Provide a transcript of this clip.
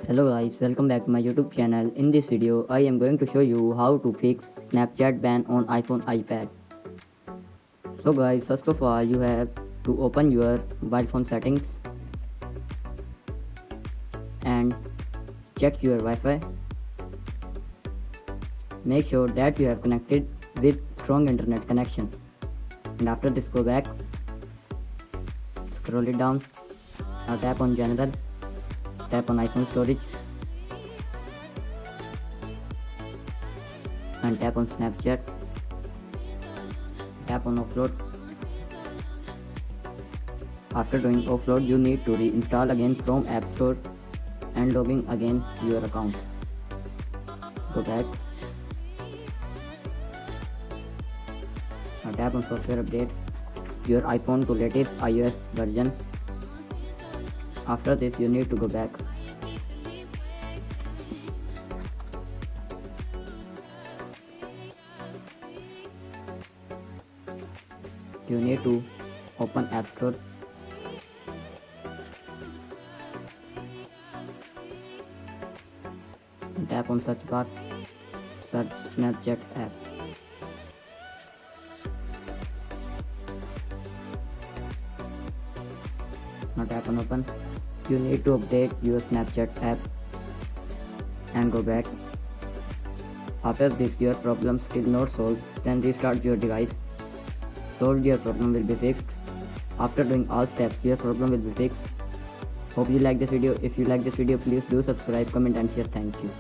Hello guys, welcome back to my YouTube channel. In this video, I am going to show you how to fix Snapchat ban on iPhone iPad. So guys, first of all, you have to open your mobile phone settings and check your Wi-Fi. Make sure that you are connected with strong internet connection. And after this, go back, scroll it down. Now tap on General, tap on iPhone storage, and tap on Snapchat. Tap on offload. After doing offload, you need to reinstall again from App Store and logging again your account. Go back. Now tap on software update your iPhone to latest iOS version. After this, you need to go back. You need to open App Store. Tap on search bar, search Snapchat app. Now tap on open. You need to update your Snapchat app and go back. After this, your problem still not solved, then restart your device. Solved, your problem will be fixed. After doing all steps, your problem will be fixed. Hope you like this video. If you like this video, please do subscribe, comment and share. Thank you.